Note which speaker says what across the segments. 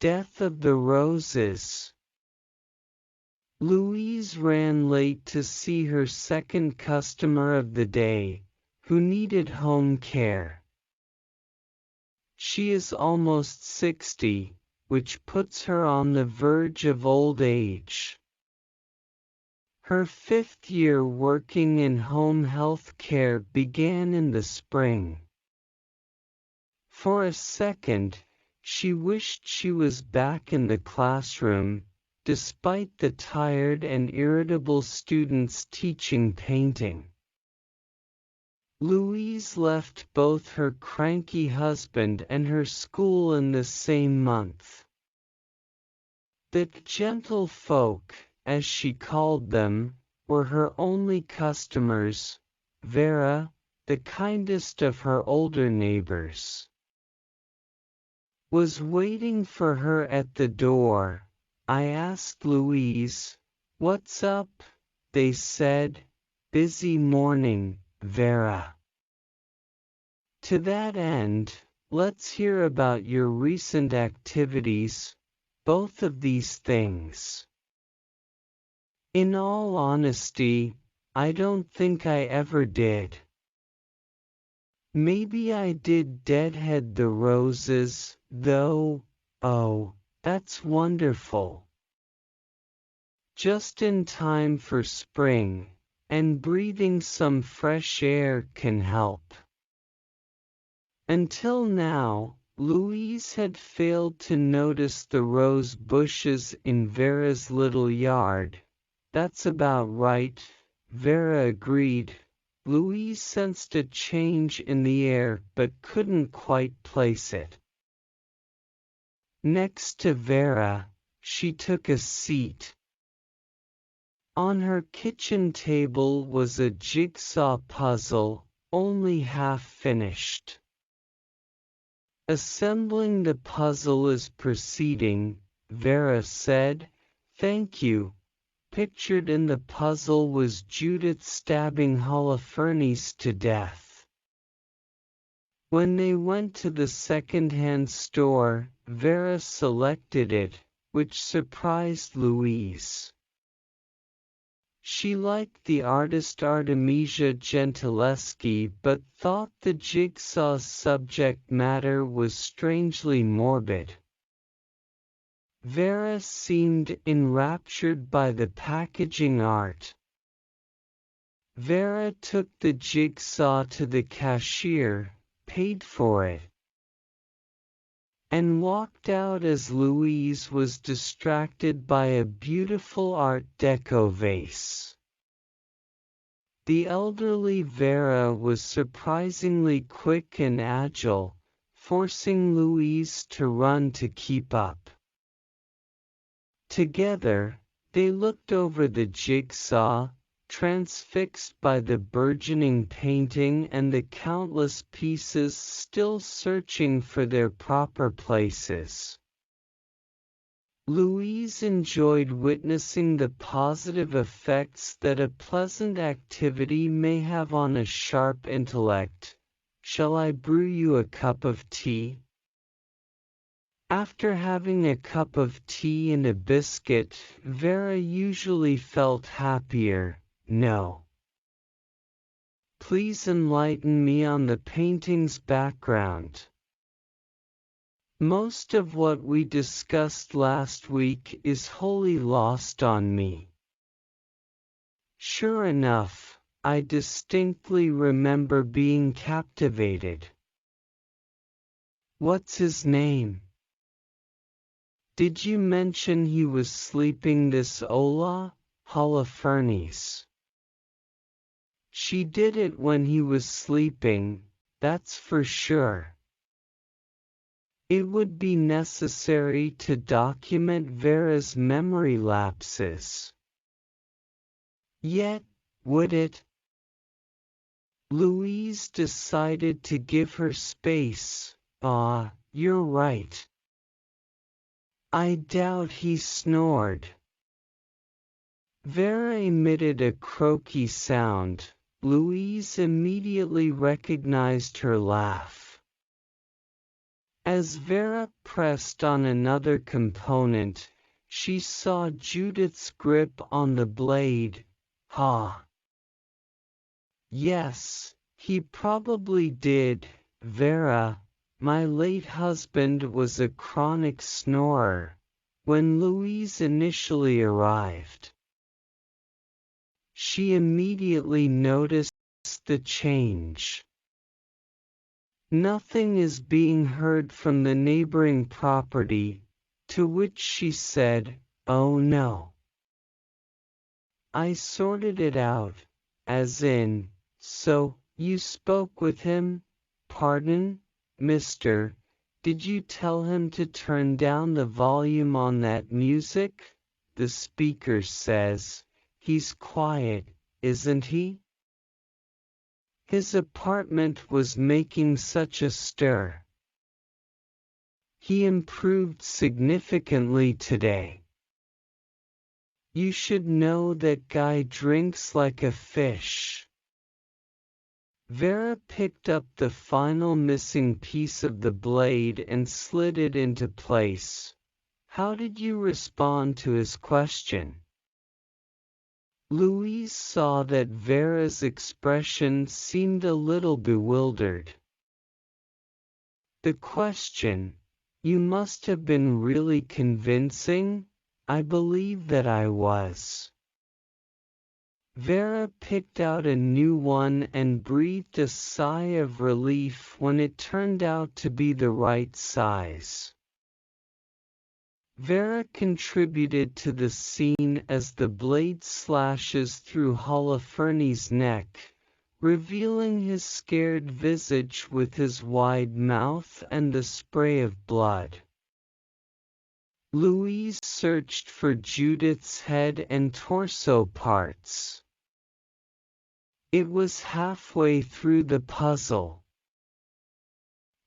Speaker 1: Death of the Roses. Louise ran late to see her second customer of the day, who needed home care. She is almost 60, which puts her on the verge of old age. Her 5th year working in home health care began in the spring. For a second, she wished she was back in the classroom, despite the tired and irritable students teaching painting. Louise left both her cranky husband and her school in the same month. The gentle folk, as she called them, were her only customers. Vera, the kindest of her older neighbors, was waiting for her at the door. I asked Louise, "What's up?" They said, "Busy morning, Vera." To that end, let's hear about your recent activities, both of these things. In all honesty, I don't think I ever did. Maybe I did deadhead the roses, though. Oh, that's wonderful. Just in time for spring, and breathing some fresh air can help. Until now, Louise had failed to notice the rose bushes in Vera's little yard. That's about right, Vera agreed. Louise sensed a change in the air but couldn't quite place it. Next to Vera, she took a seat. On her kitchen table was a jigsaw puzzle, only half finished. "Assembling the puzzle is proceeding," Vera said. "Thank you." Pictured in the puzzle was Judith stabbing Holofernes to death. When they went to the second-hand store, Vera selected it, which surprised Louise. She liked the artist Artemisia Gentileschi but thought the jigsaw's subject matter was strangely morbid. Vera seemed enraptured by the packaging art. Vera took the jigsaw to the cashier, paid for it, and walked out as Louise was distracted by a beautiful Art Deco vase. The elderly Vera was surprisingly quick and agile, forcing Louise to run to keep up. Together, they looked over the jigsaw, transfixed by the burgeoning painting and the countless pieces still searching for their proper places. Louise enjoyed witnessing the positive effects that a pleasant activity may have on a sharp intellect. "Shall I brew you a cup of tea?" After having a cup of tea and a biscuit, Vera usually felt happier. "No. Please enlighten me on the painting's background. Most of what we discussed last week is wholly lost on me." Sure enough, I distinctly remember being captivated. "What's his name? Did you mention he was sleeping this Ola, Holofernes?" "She did it when he was sleeping, that's for sure." It would be necessary to document Vera's memory lapses. Yet, would it? Louise decided to give her space. You're right. I doubt he snored." Vera emitted a croaky sound. Louise immediately recognized her laugh. As Vera pressed on another component, she saw Judith's grip on the blade. "Ha! Yes, he probably did, Vera. My late husband was a chronic snorer." When Louise initially arrived, she immediately noticed the change. "Nothing is being heard from the neighboring property," to which she said, "Oh no. I sorted it out," as in, "So, you spoke with him? Pardon, mister, did you tell him to turn down the volume on that music? The speaker says, he's quiet, isn't he? His apartment was making such a stir. He improved significantly today. You should know that guy drinks like a fish." Vera picked up the final missing piece of the blade and slid it into place. "How did you respond to his question?" Louise saw that Vera's expression seemed a little bewildered. "The question? You must have been really convincing. I believe that I was." Vera picked out a new one and breathed a sigh of relief when it turned out to be the right size. Vera contributed to the scene as the blade slashes through Holofernes' neck, revealing his scared visage with his wide mouth and the spray of blood. Louise searched for Judith's head and torso parts. It was halfway through the puzzle.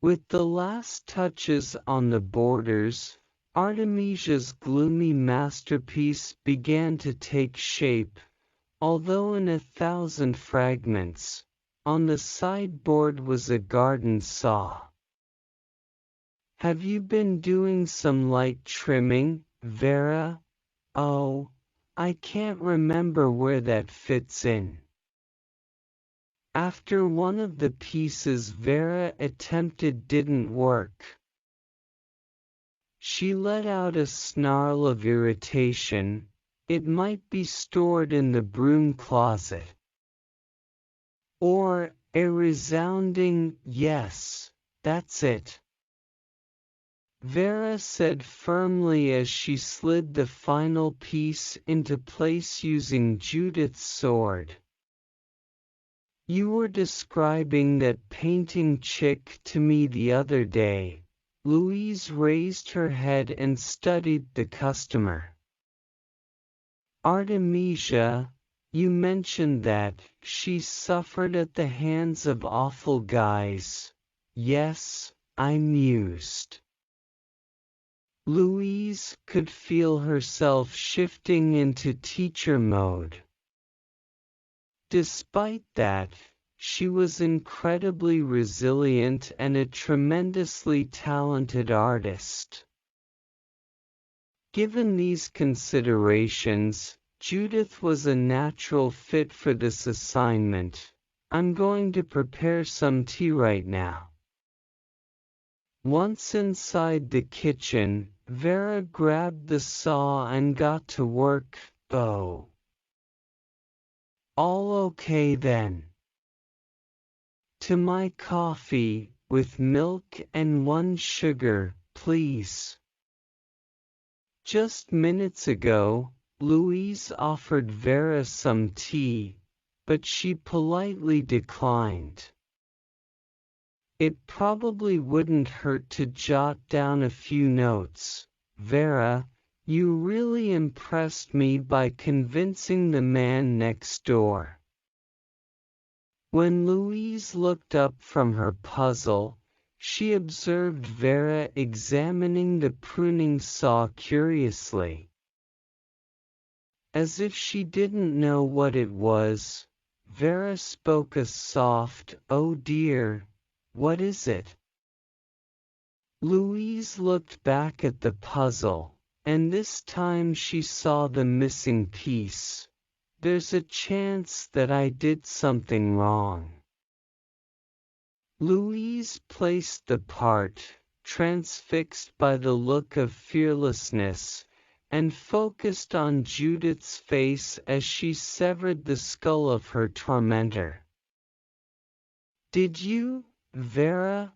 Speaker 1: With the last touches on the borders, Artemisia's gloomy masterpiece began to take shape, although in 1,000 fragments. On the sideboard was a garden saw. "Have you been doing some light trimming, Vera?" "Oh, I can't remember where that fits in." After one of the pieces Vera attempted didn't work, she let out a snarl of irritation. "It might be stored in the broom closet." Or a resounding, "Yes, that's it," Vera said firmly as she slid the final piece into place using Judith's sword. "You were describing that painting chick to me the other day." Louise raised her head and studied the customer. "Artemisia, you mentioned that she suffered at the hands of awful guys." "Yes," I mused. Louise could feel herself shifting into teacher mode. Despite that, she was incredibly resilient and a tremendously talented artist. Given these considerations, Judith was a natural fit for this assignment. "I'm going to prepare some tea right now." Once inside the kitchen, Vera grabbed the saw and got to work. "Oh. All okay then. To my coffee, with milk and 1 sugar, please." Just minutes ago, Louise offered Vera some tea, but she politely declined. "It probably wouldn't hurt to jot down a few notes. Vera, you really impressed me by convincing the man next door." When Louise looked up from her puzzle, she observed Vera examining the pruning saw curiously. As if she didn't know what it was, Vera spoke a soft, "Oh dear, what is it?" Louise looked back at the puzzle, and this time she saw the missing piece. There's a chance that I did something wrong. Louise placed the part, transfixed by the look of fearlessness, and focused on Judith's face as she severed the skull of her tormentor. Did you, Vera?